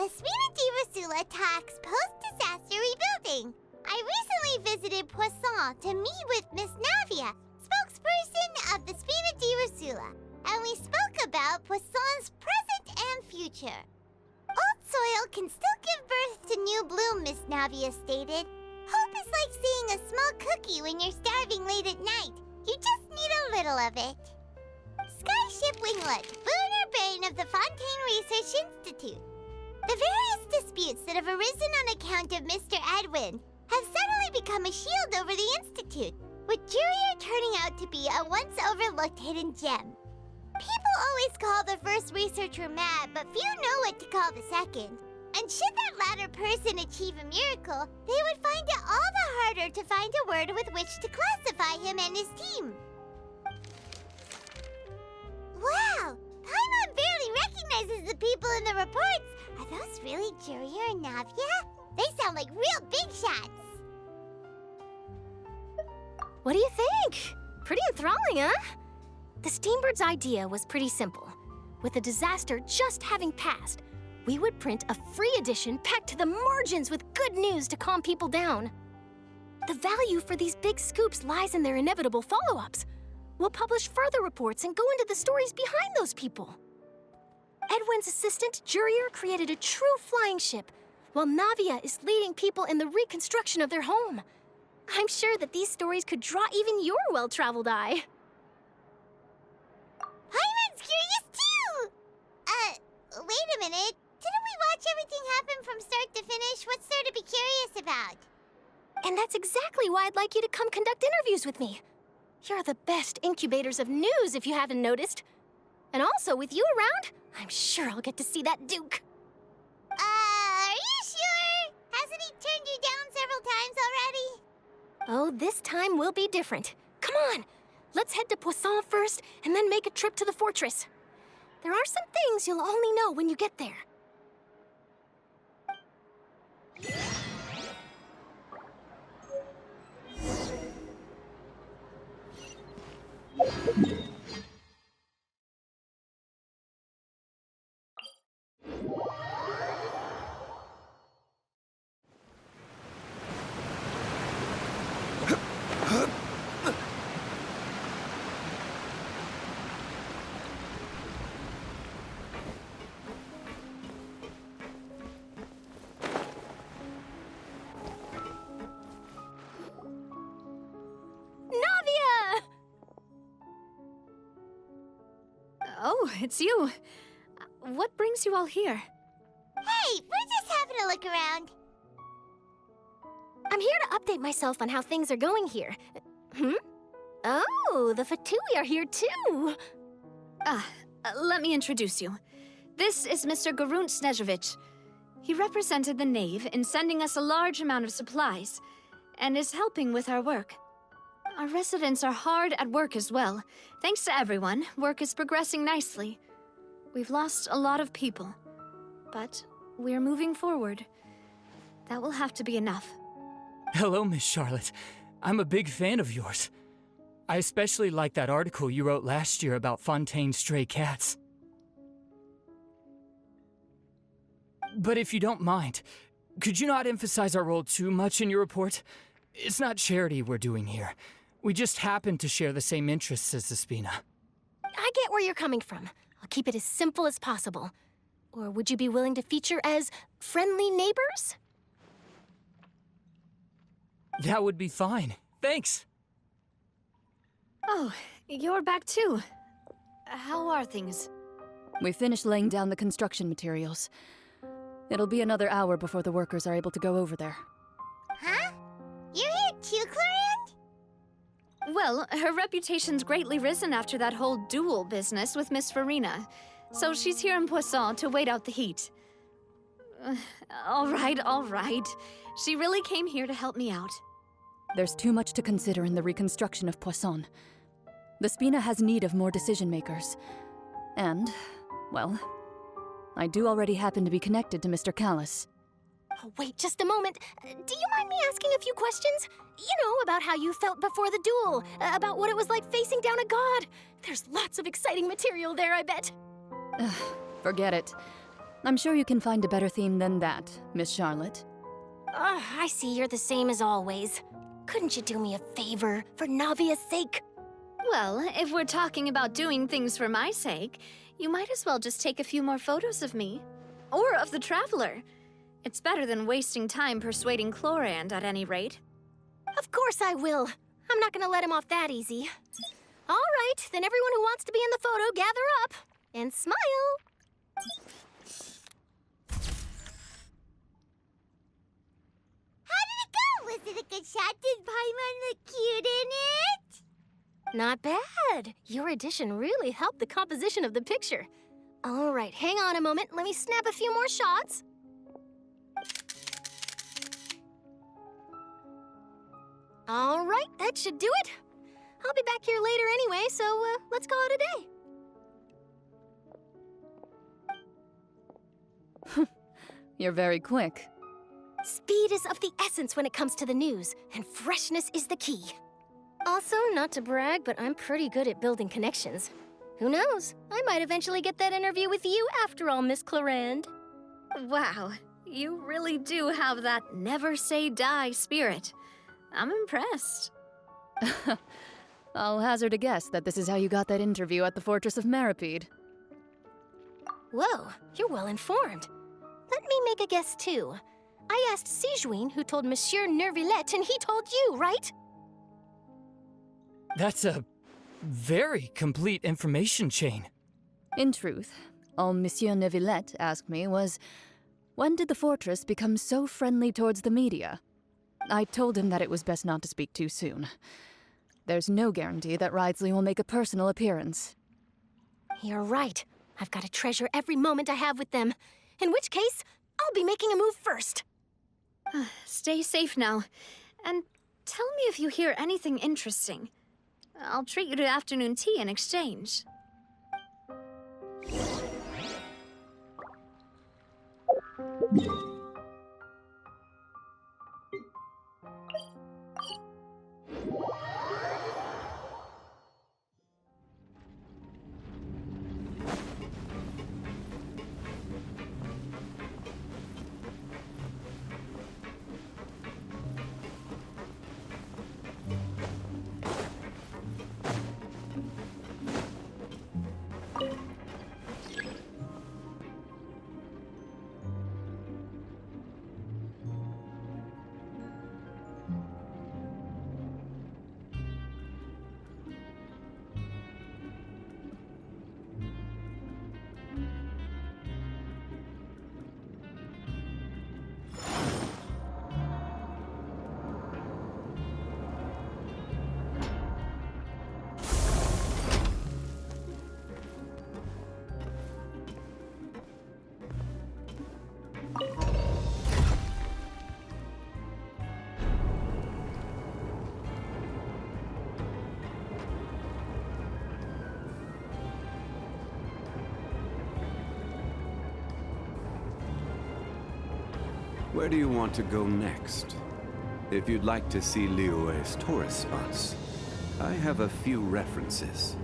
The Miniaturas talks post-disaster rebuilding. I recently visited Poisson to meet with Miss Navia, spokesperson of the Miniaturas, and we spoke about Poisson's present and future. Old soil can still give birth to new bloom, Miss Navia stated. Hope is like seeing a small cookie when you're starving late at night. You just need a little of it. Skyship Winglet, lunar brain of the Fontaine Research Institute. The various disputes that have arisen on account of Mr. Edwin have suddenly become a shield over the Institute, with Jurier turning out to be a once overlooked hidden gem. People always call the first researcher mad, but few know what to call the second. And should that latter person achieve a miracle, they would find it all the harder to find a word with which to classify him and his team. Wow! Paimon barely recognizes the people in the reports. Are those really Jurier and Navia? They sound like real big shots. What do you think? Pretty enthralling, huh? The Steambird's idea was pretty simple. With the disaster just having passed, we would print a free edition packed to the margins with good news to calm people down. The value for these big scoops lies in their inevitable follow-ups. We'll publish further reports and go into the stories behind those people. Edwin's assistant, Jurier, created a true flying ship, while Navia is leading people in the reconstruction of their home. I'm sure that these stories could draw even your well-traveled eye. Paimon's curious too! Wait a minute. Didn't we watch everything happen from start to finish? What's there to be curious about? And that's exactly why I'd like you to come conduct interviews with me. You're the best incubators of news, if you haven't noticed. And also, with you around, I'm sure I'll get to see that Duke. Are you sure? Hasn't he turned you down several times already? Oh, this time will be different. Come on, let's head to Poisson first, and then make a trip to the fortress. There are some things you'll only know when you get there. Oh, it's you. What brings you all here? Hey, we're just having a look around. I'm here to update myself on how things are going here. Oh, the Fatui are here too. Let me introduce you. This is Mr. Garunt Snežević. He represented the Knave in sending us a large amount of supplies, and is helping with our work. Our residents are hard at work as well. Thanks to everyone, work is progressing nicely. We've lost a lot of people, but we're moving forward. That will have to be enough. Hello, Miss Charlotte. I'm a big fan of yours. I especially like that article you wrote last year about Fontaine's stray cats. But if you don't mind, could you not emphasize our role too much in your report? It's not charity we're doing here. We just happen to share the same interests as the Spina. I get where you're coming from. I'll keep it as simple as possible. Or would you be willing to feature as friendly neighbors? That would be fine. Thanks. Oh, you're back too. How are things? We finished laying down the construction materials. It'll be another hour before the workers are able to go over there. Huh? You're here too, Clarence? Well, her reputation's greatly risen after that whole duel business with Miss Farina, so she's here in Poisson to wait out the heat. All right. She really came here to help me out. There's too much to consider in the reconstruction of Poisson. The Spina has need of more decision-makers. And, well, I do already happen to be connected to Mr. Callis. Oh, wait just a moment. Do you mind me asking a few questions? You know, about how you felt before the duel, about what it was like facing down a god. There's lots of exciting material there, I bet. Forget it. I'm sure you can find a better theme than that, Miss Charlotte. I see you're the same as always. Couldn't you do me a favor, for Navia's sake? Well, if we're talking about doing things for my sake, you might as well just take a few more photos of me. Or of the Traveler. It's better than wasting time persuading Chlorand at any rate. Of course I will. I'm not gonna let him off that easy. All right, then everyone who wants to be in the photo, gather up. And smile. How did it go? Was it a good shot? Did Paimon look cute in it? Not bad. Your addition really helped the composition of the picture. All right, hang on a moment. Let me snap a few more shots. All right, that should do it. I'll be back here later anyway, so let's call it a day. You're very quick. Speed is of the essence when it comes to the news, and freshness is the key. Also, not to brag, but I'm pretty good at building connections. Who knows? I might eventually get that interview with you after all, Miss Chlorand. Wow, you really do have that never say die spirit. I'm impressed. I'll hazard a guess that this is how you got that interview at the Fortress of Maripede. Whoa, you're well informed. Let me make a guess too. I asked Sijuin who told Monsieur Nervillet, and he told you, right? That's a very complete information chain. In truth, all Monsieur Neuvillette asked me was, when did the fortress become so friendly towards the media? I told him that it was best not to speak too soon. There's no guarantee that Ridsley will make a personal appearance. You're right. I've got to treasure every moment I have with them. In which case, I'll be making a move first. Stay safe now. And tell me if you hear anything interesting. I'll treat you to afternoon tea in exchange. Where do you want to go next? If you'd like to see Liyue's tourist spots, I have a few references.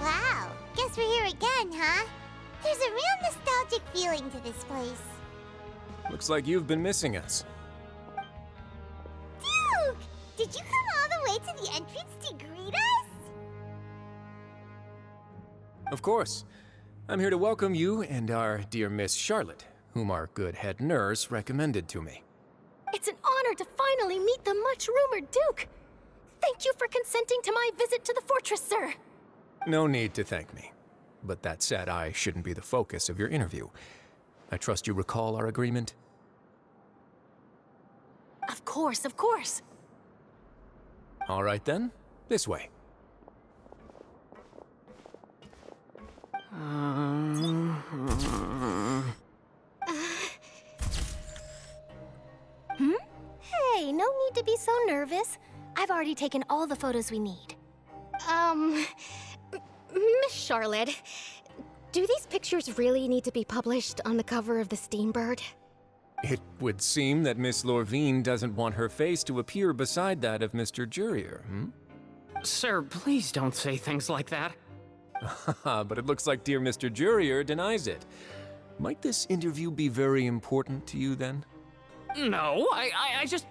Wow, guess we're here again, huh? There's a real nostalgic feeling to this place. Looks like you've been missing us. Duke! Did you come all the way to the entrance to greet us? Of course. I'm here to welcome you and our dear Miss Charlotte, whom our good head nurse recommended to me. It's an honor to finally meet the much-rumored Duke. Thank you for consenting to my visit to the fortress, sir. No need to thank me. But that said, I shouldn't be the focus of your interview. I trust you recall our agreement? Of course, of course. All right then, this way. Hey, no need to be so nervous. I've already taken all the photos we need. Miss Charlotte, do these pictures really need to be published on the cover of the Steambird? It would seem that Miss Lorvine doesn't want her face to appear beside that of Mr. Jurier, Sir, please don't say things like that. But it looks like dear Mr. Jurier denies it. Might this interview be very important to you then? No, I just...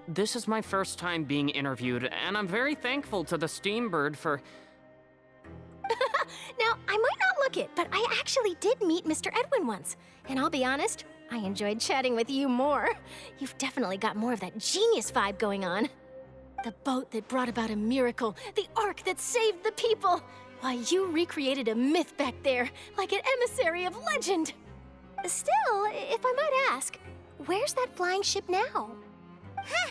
This is my first time being interviewed, and I'm very thankful to the Steambird for... Now, I might not look it, but I actually did meet Mr. Edwin once. And I'll be honest, I enjoyed chatting with you more. You've definitely got more of that genius vibe going on. The boat that brought about a miracle, the ark that saved the people. Why, you recreated a myth back there, like an emissary of legend. Still, if I might ask, where's that flying ship now? Huh.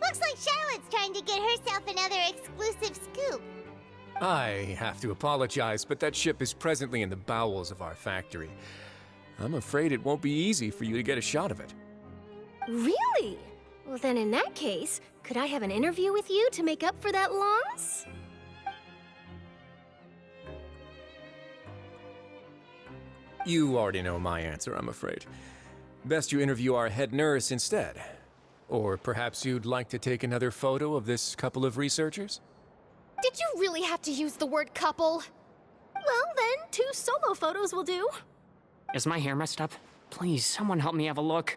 Looks like Charlotte's trying to get herself another exclusive scoop. I have to apologize, but that ship is presently in the bowels of our factory. I'm afraid it won't be easy for you to get a shot of it. Really? Well, then in that case, could I have an interview with you to make up for that loss? You already know my answer, I'm afraid. Best you interview our head nurse instead. Or perhaps you'd like to take another photo of this couple of researchers? Did you really have to use the word couple? Well, then, 2 solo photos will do. Is my hair messed up? Please, someone help me have a look.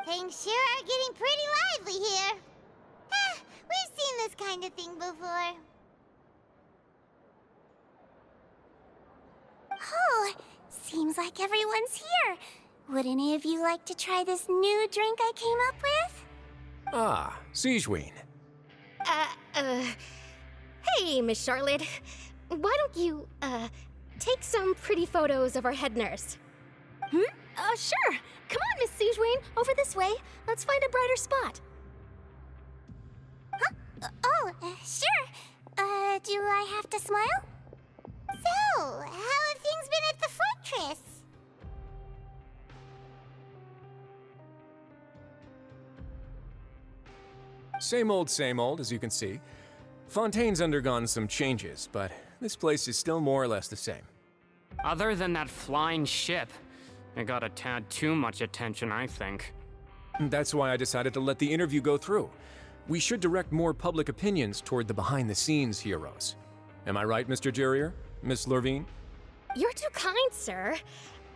Things sure are getting pretty lively here. We've seen this kind of thing before. Oh, seems like everyone's here. Would any of you like to try this new drink I came up with? Ah, Sigewine. Hey, Miss Charlotte. Why don't you, take some pretty photos of our head nurse? Sure. Come on, Miss Sigewine. Over this way. Let's find a brighter spot. Huh? Sure. Do I have to smile? So, how have things been at the fortress? Same old, as you can see. Fontaine's undergone some changes, but this place is still more or less the same. Other than that flying ship, it got a tad too much attention, I think. That's why I decided to let the interview go through. We should direct more public opinions toward the behind-the-scenes heroes. Am I right, Mr. Jurier? Miss Lorvine? You're too kind, sir.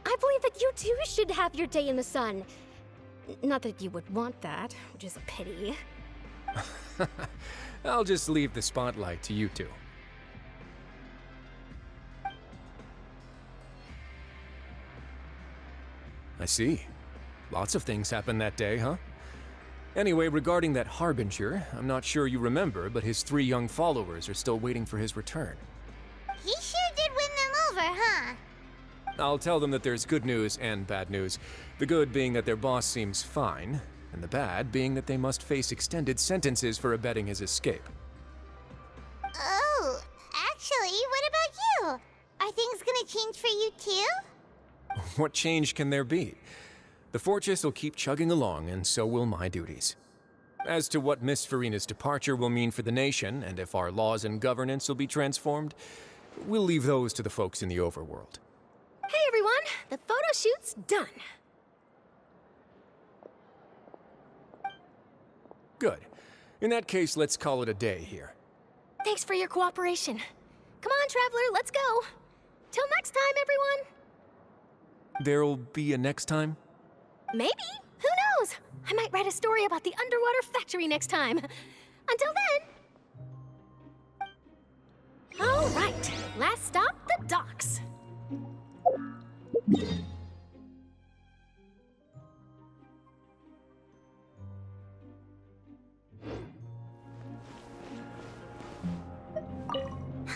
I believe that you too should have your day in the sun. Not that you would want that, which is a pity. I'll just leave the spotlight to you two. I see. Lots of things happened that day, huh? Anyway, regarding that Harbinger, I'm not sure you remember, but his 3 young followers are still waiting for his return. He sure did win them over, huh? I'll tell them that there's good news and bad news. The good being that their boss seems fine, and the bad being that they must face extended sentences for abetting his escape. Oh, actually, what about you? Are things gonna change for you too? What change can there be? The fortress will keep chugging along, and so will my duties. As to what Miss Farina's departure will mean for the nation, and if our laws and governance will be transformed, we'll leave those to the folks in the overworld. Hey everyone, the photo shoot's done. Good. In that case, let's call it a day here. Thanks for your cooperation. Come on, Traveler, let's go. Till next time, everyone. There'll be a next time? Maybe. Who knows? I might write a story about the underwater factory next time. Until then. All right, last stop, the docks.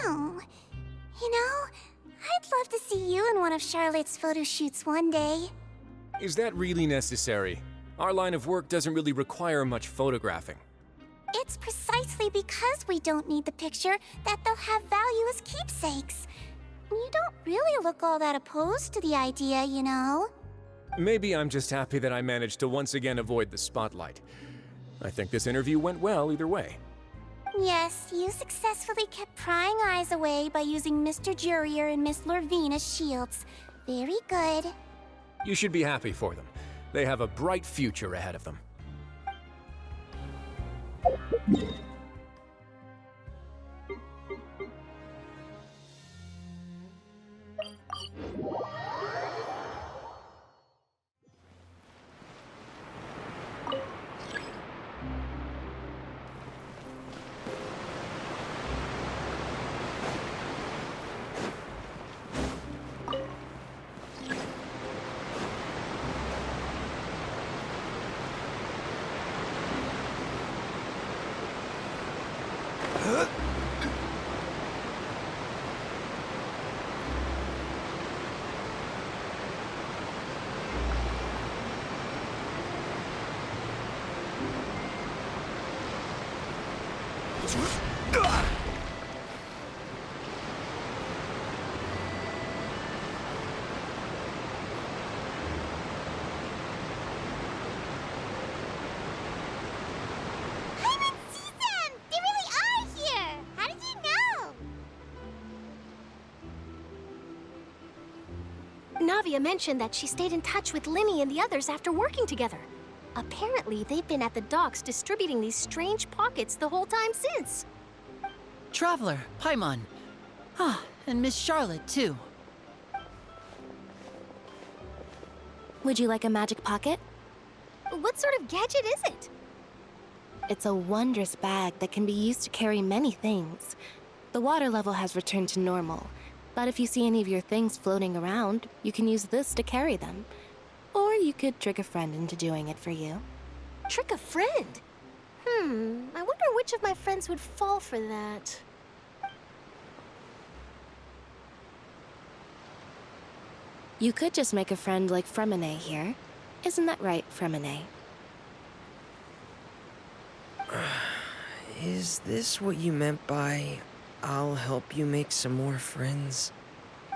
Oh, you know, I'd love to see you in one of Charlotte's photo shoots one day. Is that really necessary? Our line of work doesn't really require much photographing. It's precisely because we don't need the picture that they'll have value as keepsakes. You don't really look all that opposed to the idea, you know. Maybe I'm just happy that I managed to once again avoid the spotlight. I think this interview went well either way. Yes, you successfully kept prying eyes away by using Mr. Jurier and Miss Lorvine as shields. Very good. You should be happy for them. They have a bright future ahead of them. Navia mentioned that she stayed in touch with Linny and the others after working together. Apparently, they've been at the docks distributing these strange pockets the whole time since. Traveler, Paimon. Ah, and Miss Charlotte, too. Would you like a magic pocket? What sort of gadget is it? It's a wondrous bag that can be used to carry many things. The water level has returned to normal, but if you see any of your things floating around, you can use this to carry them. Or you could trick a friend into doing it for you. Trick a friend? I wonder which of my friends would fall for that. You could just make a friend like Fremine here. Isn't that right, Fremine? Is this what you meant by, I'll help you make some more friends?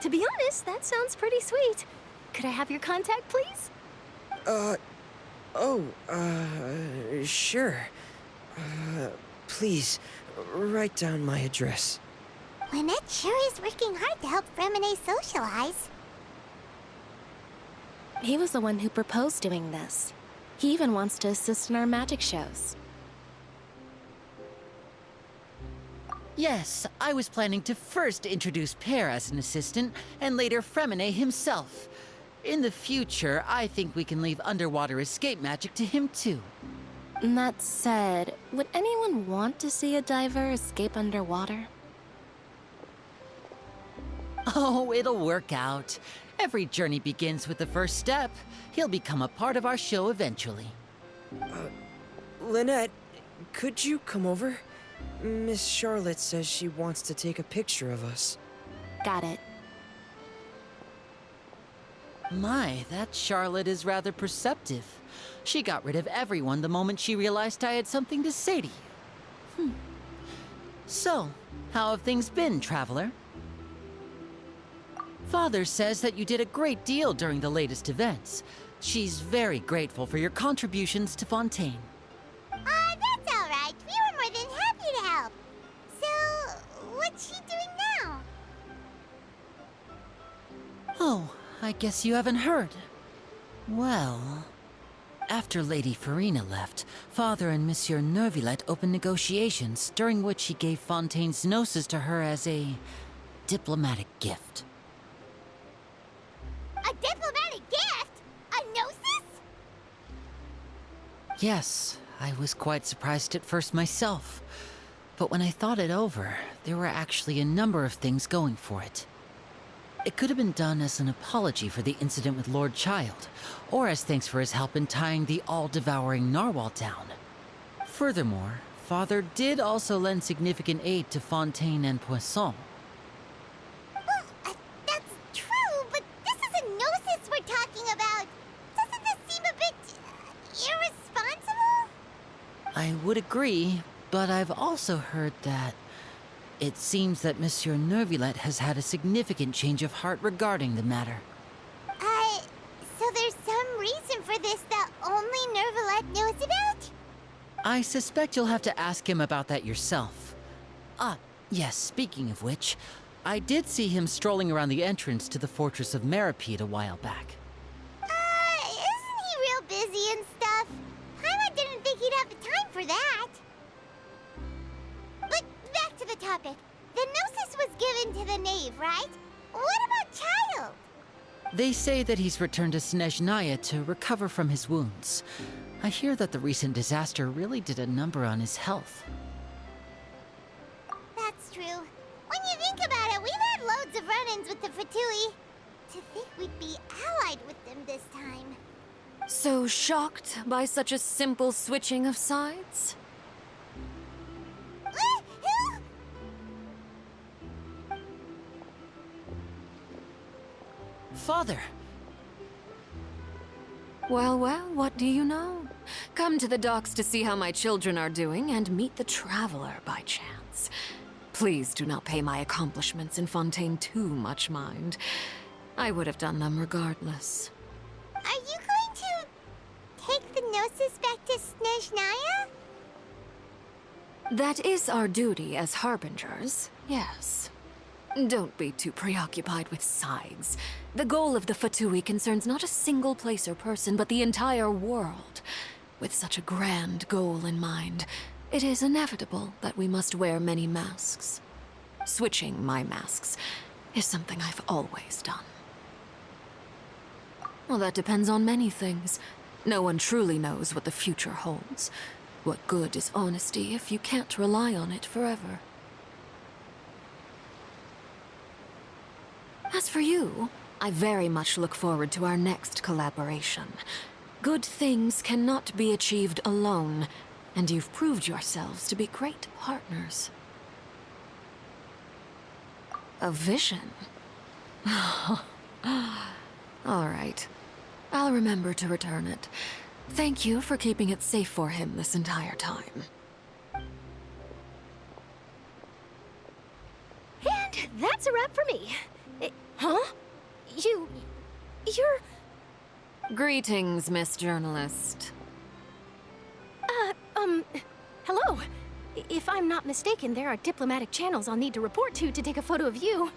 To be honest, that sounds pretty sweet. Could I have your contact, please? Sure. Please, write down my address. Lynette sure is working hard to help Fremine socialize. He was the one who proposed doing this. He even wants to assist in our magic shows. Yes, I was planning to first introduce Pear as an assistant, and later Fremine himself. In the future, I think we can leave underwater escape magic to him too. That said, would anyone want to see a diver escape underwater? Oh, it'll work out. Every journey begins with the first step. He'll become a part of our show eventually. Lynette, could you come over? Miss Charlotte says she wants to take a picture of us. Got it. My, that Charlotte is rather perceptive. She got rid of everyone the moment she realized I had something to say to you. So, how have things been, Traveler? Father says that you did a great deal during the latest events. She's very grateful for your contributions to Fontaine. That's all right. We were more than happy to help. So, what's she doing now? Oh, I guess you haven't heard. Well, after Lady Farina left, Father and Monsieur Neuvillette opened negotiations, during which he gave Fontaine's gnosis to her as a diplomatic gift. A diplomatic gift? A gnosis? Yes, I was quite surprised at first myself. But when I thought it over, there were actually a number of things going for it. It could have been done as an apology for the incident with Lord Child, or as thanks for his help in tying the all-devouring narwhal down. Furthermore, Father did also lend significant aid to Fontaine and Poisson. Well, that's true, but this is a gnosis we're talking about. Doesn't this seem a bit irresponsible? I would agree, But I've also heard that it seems that Monsieur Neuvillette has had a significant change of heart regarding the matter. So there's some reason for this that only Neuvillette knows about? I suspect you'll have to ask him about that yourself. Ah, yes, speaking of which, I did see him strolling around the entrance to the Fortress of Meripede a while back. Isn't he real busy and stuff? Paimon didn't think he'd have the time for that. But back to the topic. The Gnosis was given to the knave, right? What about Child? They say that he's returned to Snezhnaya to recover from his wounds. I hear that the recent disaster really did a number on his health. That's true. When you think about it, we've had loads of run-ins with the Fatui. To think we'd be allied with them this time. So shocked by such a simple switching of sides? Father! Well, what do you know? Come to the docks to see how my children are doing and meet the Traveler by chance. Please do not pay my accomplishments in Fontaine too much mind. I would have done them regardless. Are you going to take the Gnosis back to Snezhnaya? That is our duty as Harbingers, yes. Don't be too preoccupied with sides. The goal of the Fatui concerns not a single place or person, but the entire world. With such a grand goal in mind, it is inevitable that we must wear many masks. Switching my masks is something I've always done. Well, that depends on many things. No one truly knows what the future holds. What good is honesty if you can't rely on it forever? As for you, I very much look forward to our next collaboration. Good things cannot be achieved alone, and you've proved yourselves to be great partners. A vision? All right. I'll remember to return it. Thank you for keeping it safe for him this entire time. And that's a wrap for me. Huh? You're... Greetings, Miss Journalist. Hello. If I'm not mistaken, there are diplomatic channels I'll need to report to take a photo of you.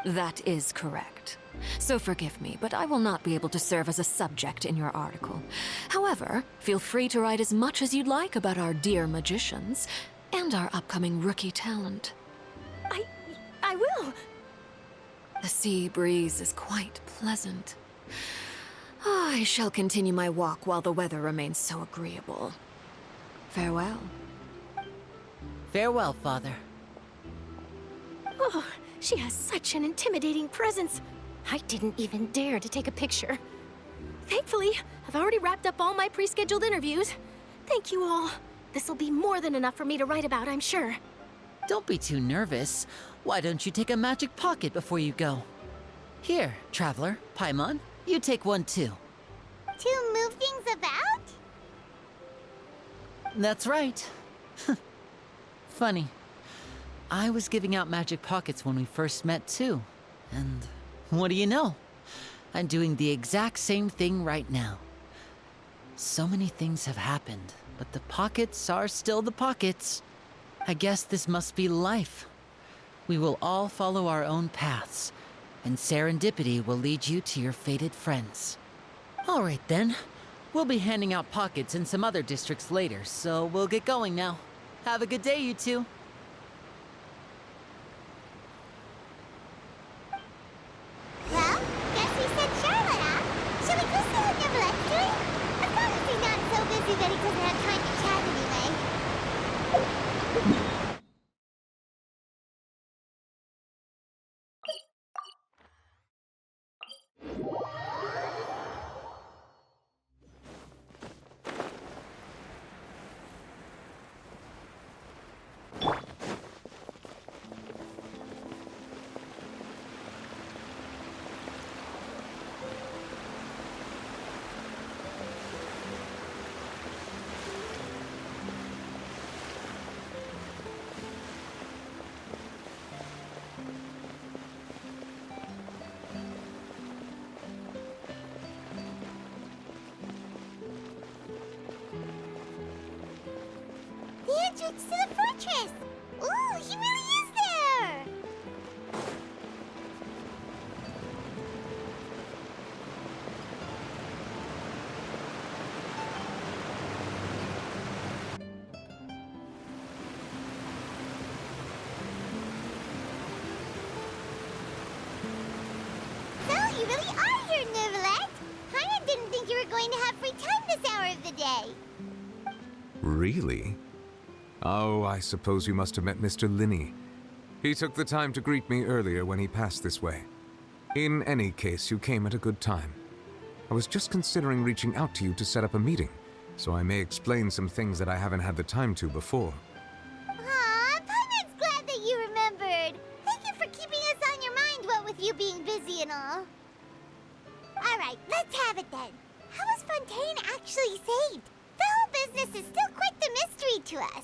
That is correct. So forgive me, but I will not be able to serve as a subject in your article. However, feel free to write as much as you'd like about our dear magicians and our upcoming rookie talent. I will. The sea breeze is quite pleasant. I shall continue my walk while the weather remains so agreeable. Farewell. Farewell, Father. Oh, she has such an intimidating presence. I didn't even dare to take a picture. Thankfully, I've already wrapped up all my pre-scheduled interviews. Thank you all. This'll be more than enough for me to write about, I'm sure. Don't be too nervous. Why don't you take a magic pocket before you go? Here, Traveler, Paimon, you take one too. To move things about? That's right. Funny. I was giving out magic pockets when we first met too. And what do you know? I'm doing the exact same thing right now. So many things have happened, but the pockets are still the pockets. I guess this must be life. We will all follow our own paths, and serendipity will lead you to your fated friends. All right then. We'll be handing out pockets in some other districts later, so we'll get going now. Have a good day, you two. Well, guess he said Charlotte, huh? Shall we go see what Neverlette's doing? As long as he's not so busy that he doesn't have time to chat anyway. entrance to the fortress! Ooh, he really is there! So, you really are here, Nervalette! Paimon didn't think you were going to have free time this hour of the day. Really? Oh, I suppose you must have met Mr. Linney. He took the time to greet me earlier when he passed this way. In any case, you came at a good time. I was just considering reaching out to you to set up a meeting, so I may explain some things that I haven't had the time to before. Aw, Paimon's glad that you remembered. Thank you for keeping us on your mind, what with you being busy and all. Alright, let's have it then. How was Fontaine actually saved? The whole business is still quite the mystery to us.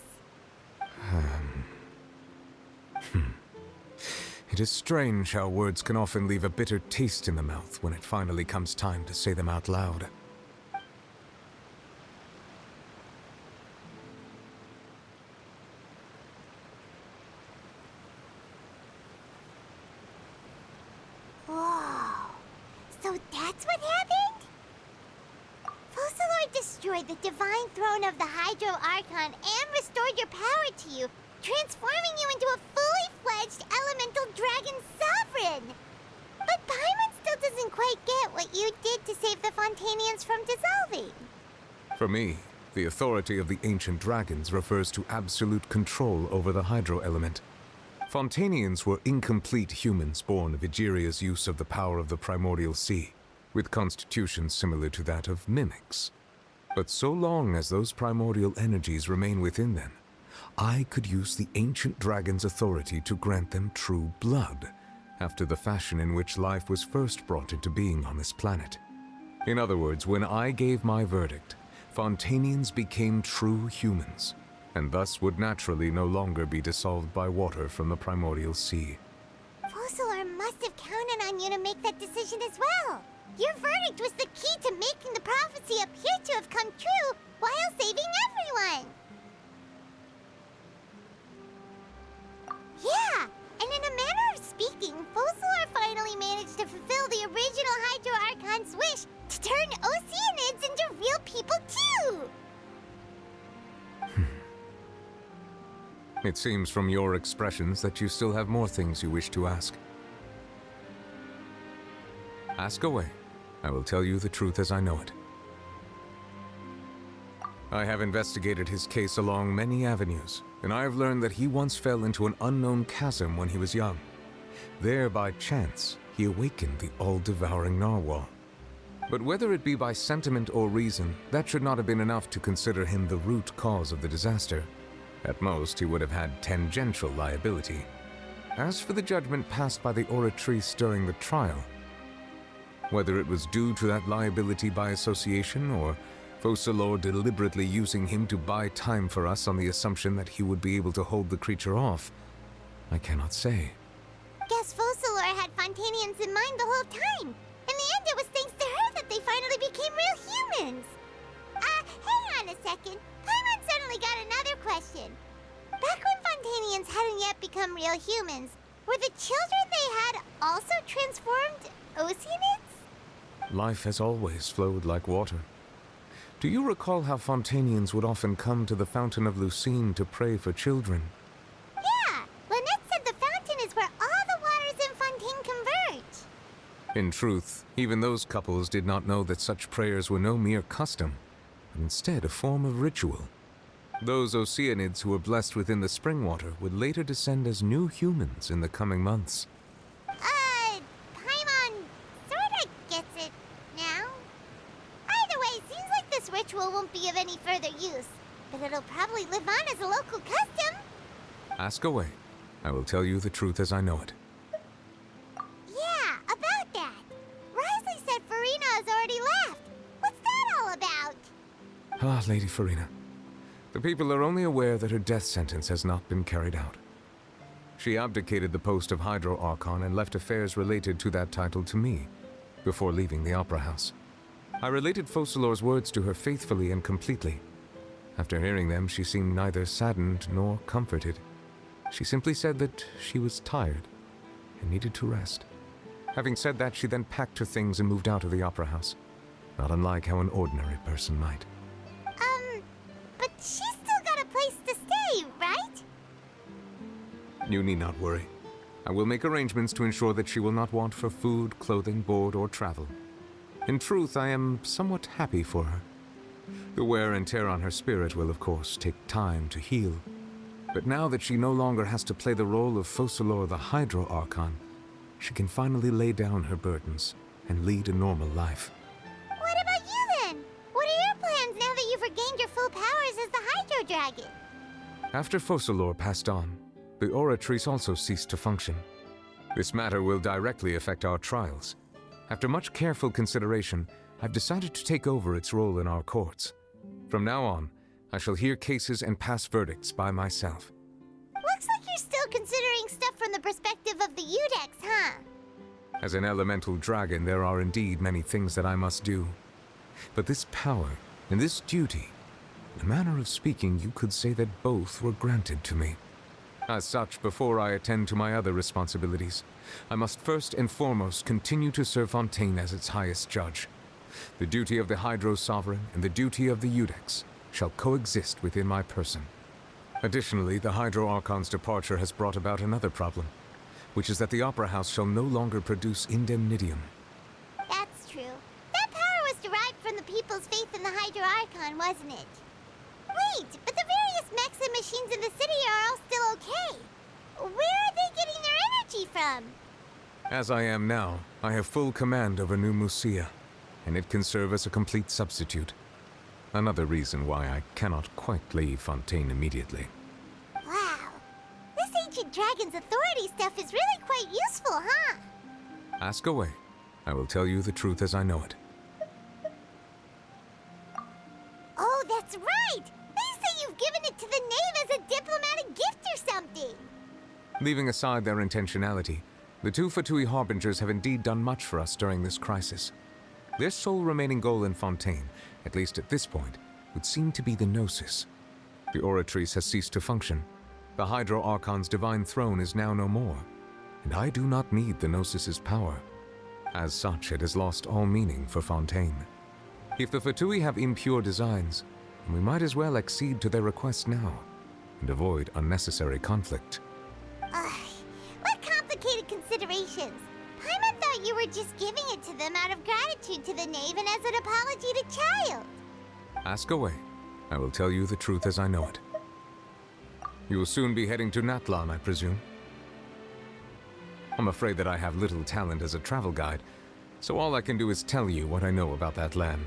It is strange how words can often leave a bitter taste in the mouth when it finally comes time to say them out loud. Whoa. So that's what happened? Focalor destroyed the divine throne of the Hydro Archon and restored your power to you, transforming you into a fully-fledged elemental dragon sovereign. But Paimon still doesn't quite get what you did to save the Fontainians from dissolving. For me, the authority of the ancient dragons refers to absolute control over the hydro element. Fontainians were incomplete humans born of Egeria's use of the power of the primordial sea, with constitutions similar to that of mimics. But so long as those primordial energies remain within them, I could use the ancient dragon's authority to grant them true blood, after the fashion in which life was first brought into being on this planet. In other words, when I gave my verdict, Fontainians became true humans, and thus would naturally no longer be dissolved by water from the primordial sea. Focalor must have counted on you to make that decision as well. Your verdict was the key to making the prophecy appear to have come true while saving everyone. Yeah, and in a manner of speaking, Focalor finally managed to fulfill the original Hydro Archon's wish to turn Oceanids into real people too! It seems from your expressions that you still have more things you wish to ask. Ask away. I will tell you the truth as I know it. I have investigated his case along many avenues, and I have learned that he once fell into an unknown chasm when he was young. There, by chance, he awakened the all-devouring narwhal. But whether it be by sentiment or reason, that should not have been enough to consider him the root cause of the disaster. At most, he would have had tangential liability. As for the judgment passed by the oratrice during the trial, whether it was due to that liability by association, or Focalor deliberately using him to buy time for us on the assumption that he would be able to hold the creature off, I cannot say. Guess Focalor had Fontainians in mind the whole time. In the end, it was thanks to her that they finally became real humans. Hang on a second. Paimon suddenly got another question. Back when Fontainians hadn't yet become real humans, were the children they had also transformed Oceanids? Life has always flowed like water. Do you recall how Fontainians would often come to the Fountain of Lucine to pray for children? Yeah, Lynette said the fountain is where all the waters in Fontaine converge. In truth, even those couples did not know that such prayers were no mere custom, but instead a form of ritual. Those Oceanids who were blessed within the spring water would later descend as new humans in the coming months. Paimon sorta gets it now. Either way, seems like this ritual won't be of any further use, but it'll probably live on as a local custom. Ask away. I will tell you the truth as I know it. Yeah, about that. Risley said Farina has already left. What's that all about? Ah, Lady Farina. The people are only aware that her death sentence has not been carried out. She abdicated the post of Hydro Archon and left affairs related to that title to me, before leaving the Opera House. I related Focalor's words to her faithfully and completely. After hearing them, she seemed neither saddened nor comforted. She simply said that she was tired and needed to rest. Having said that, she then packed her things and moved out of the opera house, not unlike how an ordinary person might. But she's still got a place to stay, right? You need not worry. I will make arrangements to ensure that she will not want for food, clothing, board, or travel. In truth, I am somewhat happy for her. The wear and tear on her spirit will, of course, take time to heal. But now that she no longer has to play the role of Focalor the Hydro Archon, she can finally lay down her burdens and lead a normal life. What about you then? What are your plans now that you've regained your full powers as the Hydro Dragon? After Focalor passed on, the Oratrice also ceased to function. This matter will directly affect our trials. After much careful consideration, I've decided to take over its role in our courts. From now on, I shall hear cases and pass verdicts by myself. Looks like you're still considering stuff from the perspective of the Udex, huh? As an elemental dragon, there are indeed many things that I must do. But this power and this duty, in a manner of speaking, you could say that both were granted to me. As such, before I attend to my other responsibilities, I must first and foremost continue to serve Fontaine as its highest judge. The duty of the Hydro Sovereign and the duty of the Udex shall coexist within my person. Additionally, the Hydro Archon's departure has brought about another problem, which is that the Opera House shall no longer produce indemnitium. That's true. That power was derived from the people's faith in the Hydro Archon, wasn't it? Wait, but the various mechs and machines in the city are all still okay. Where are they getting their energy from? As I am now, I have full command over New Musia, and it can serve as a complete substitute. Another reason why I cannot quite leave Fontaine immediately. Wow. This ancient dragon's authority stuff is really quite useful, huh? Ask away. I will tell you the truth as I know it. Oh, that's right! They say you've given it to the knave as a diplomatic gift or something! Leaving aside their intentionality, the two Fatui Harbingers have indeed done much for us during this crisis. Their sole remaining goal in Fontaine, at least at this point, would seem to be the Gnosis. The Oratrice has ceased to function. The Hydro Archon's divine throne is now no more, and I do not need the Gnosis's power. As such, it has lost all meaning for Fontaine. If the Fatui have impure designs, we might as well accede to their request now, and avoid unnecessary conflict. What complicated considerations! Paimon thought you were just giving it to them out of gratitude to the knave and as an apology to Child. Ask away. I will tell you the truth as I know it. You will soon be heading to Natlan, I presume? I'm afraid that I have little talent as a travel guide, so all I can do is tell you what I know about that land.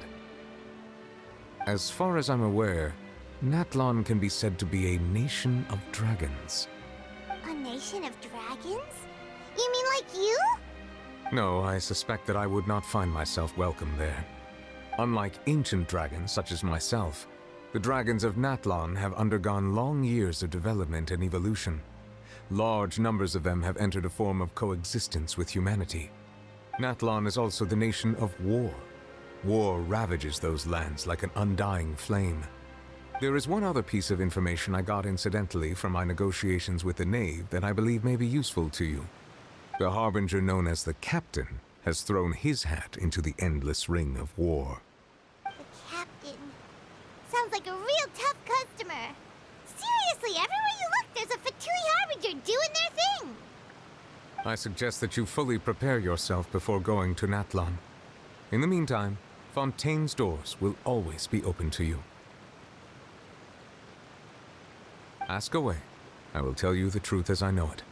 As far as I'm aware, Natlan can be said to be a nation of dragons. A nation of dragons? You mean like you? No, I suspect that I would not find myself welcome there. Unlike ancient dragons such as myself, the dragons of Natlan have undergone long years of development and evolution. Large numbers of them have entered a form of coexistence with humanity. Natlan is also the nation of war. War ravages those lands like an undying flame. There is one other piece of information I got incidentally from my negotiations with the knave that I believe may be useful to you. The Harbinger known as the Captain has thrown his hat into the endless ring of war. The Captain. Sounds like a real tough customer. Seriously, everywhere you look, there's a Fatui Harbinger doing their thing. I suggest that you fully prepare yourself before going to Natlan. In the meantime, Fontaine's doors will always be open to you. Ask away. I will tell you the truth as I know it.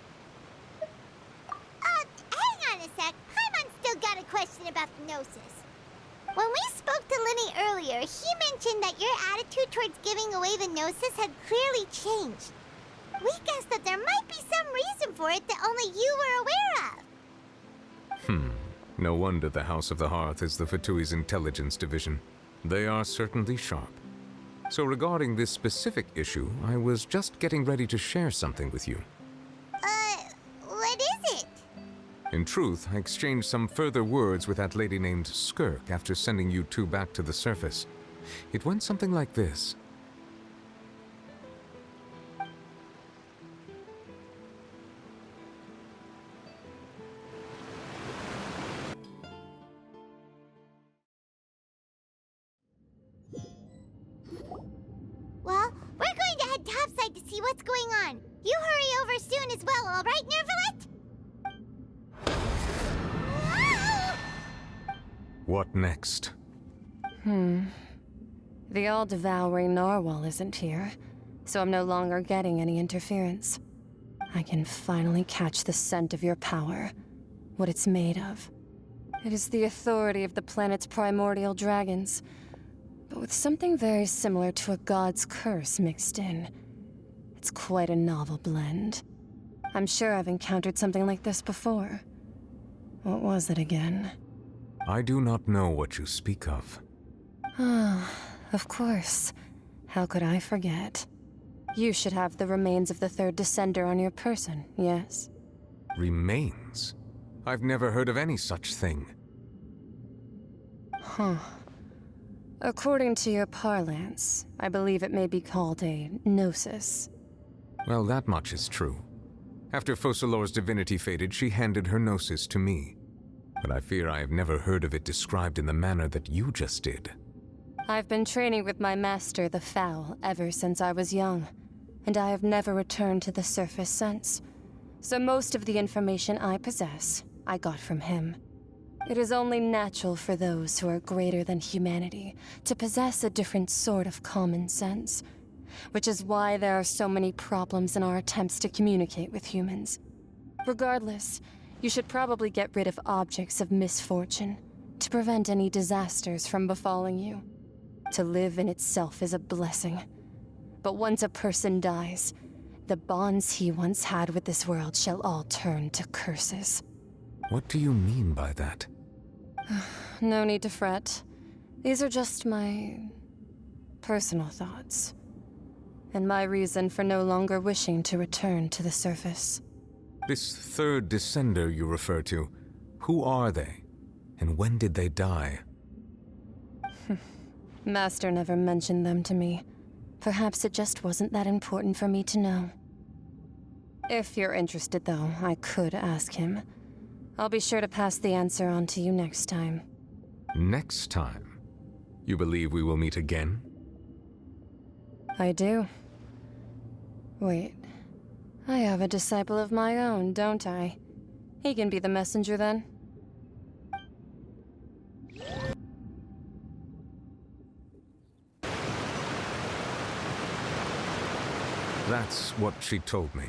Hang on a sec. Paimon's still got a question about the Gnosis. When we spoke to Linny earlier, he mentioned that your attitude towards giving away the Gnosis had clearly changed. We guessed that there might be some reason for it that only you were aware of. No wonder the House of the Hearth is the Fatui's intelligence division. They are certainly sharp. So regarding this specific issue, I was just getting ready to share something with you. What is it? In truth, I exchanged some further words with that lady named Skirk after sending you two back to the surface. It went something like this. what's going on. You hurry over soon as well, all right, Nervalet? What next? The all-devouring narwhal isn't here, so I'm no longer getting any interference. I can finally catch the scent of your power, what it's made of. It is the authority of the planet's primordial dragons, but with something very similar to a god's curse mixed in. It's quite a novel blend. I'm sure I've encountered something like this before. What was it again? I do not know what you speak of. Ah, of course. How could I forget? You should have the remains of the third descender on your person, yes? Remains? I've never heard of any such thing. Huh. According to your parlance, I believe it may be called a gnosis. Well, that much is true. After Focalor's divinity faded, she handed her gnosis to me. But I fear I have never heard of it described in the manner that you just did. I've been training with my master, the Foul, ever since I was young, and I have never returned to the surface since. So most of the information I possess, I got from him. It is only natural for those who are greater than humanity to possess a different sort of common sense, which is why there are so many problems in our attempts to communicate with humans. Regardless, you should probably get rid of objects of misfortune to prevent any disasters from befalling you. To live in itself is a blessing. But once a person dies, the bonds he once had with this world shall all turn to curses. What do you mean by that? No need to fret. These are just my personal thoughts, and my reason for no longer wishing to return to the surface. This third descender you refer to, who are they? And when did they die? Master never mentioned them to me. Perhaps it just wasn't that important for me to know. If you're interested, though, I could ask him. I'll be sure to pass the answer on to you next time. Next time? You believe we will meet again? I do. Wait. I have a disciple of my own, don't I? He can be the messenger then. That's what she told me.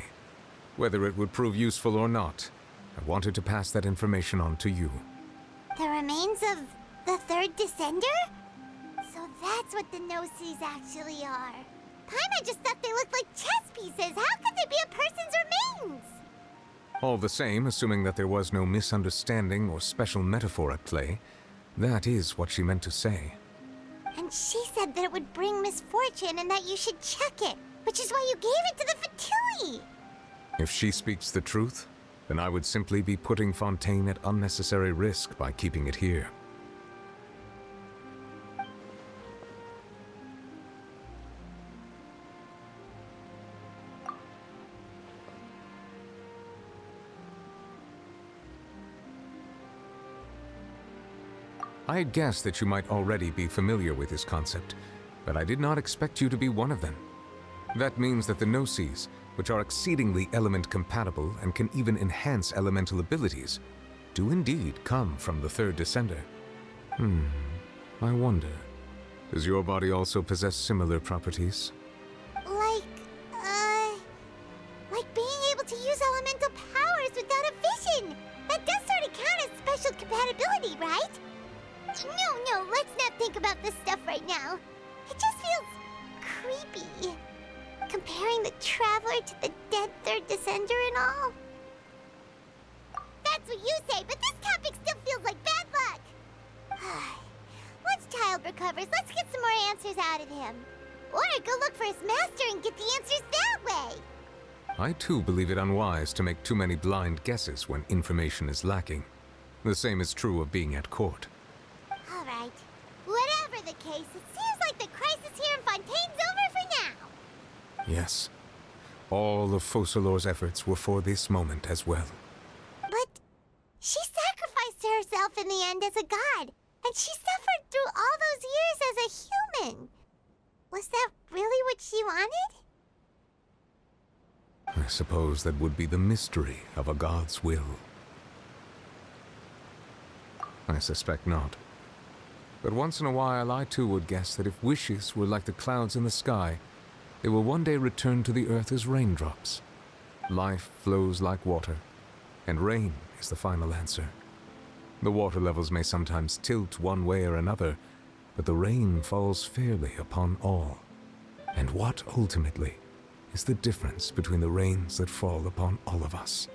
Whether it would prove useful or not, I wanted to pass that information on to you. The remains of the third descender? So that's what the Gnosis actually are. Paimon just thought they looked like chess pieces. How could they be a person's remains? All the same, assuming that there was no misunderstanding or special metaphor at play, that is what she meant to say. And she said that it would bring misfortune and that you should check it, which is why you gave it to the Fatui. If she speaks the truth, then I would simply be putting Fontaine at unnecessary risk by keeping it here. I had guessed that you might already be familiar with this concept, but I did not expect you to be one of them. That means that the Gnosis, which are exceedingly element-compatible and can even enhance elemental abilities, do indeed come from the third descender. I wonder, does your body also possess similar properties? Like being able to use elemental powers without a vision! That does sort of count as special compatibility, right? No, let's not think about this stuff right now. It just feels creepy. Comparing the Traveler to the dead third descender and all. That's what you say, but this topic still feels like bad luck. Once Child recovers, let's get some more answers out of him. Or go look for his master and get the answers that way. I too believe it unwise to make too many blind guesses when information is lacking. The same is true of being at court. All right. Whatever the case, it seems like the crisis here in Fontaine's over for now. Yes. All of Focalor's efforts were for this moment as well. But she sacrificed herself in the end as a god, and she suffered through all those years as a human. Was that really what she wanted? I suppose that would be the mystery of a god's will. I suspect not. But once in a while, I too would guess that if wishes were like the clouds in the sky, they will one day return to the earth as raindrops. Life flows like water, and rain is the final answer. The water levels may sometimes tilt one way or another, but the rain falls fairly upon all. And what, ultimately, is the difference between the rains that fall upon all of us?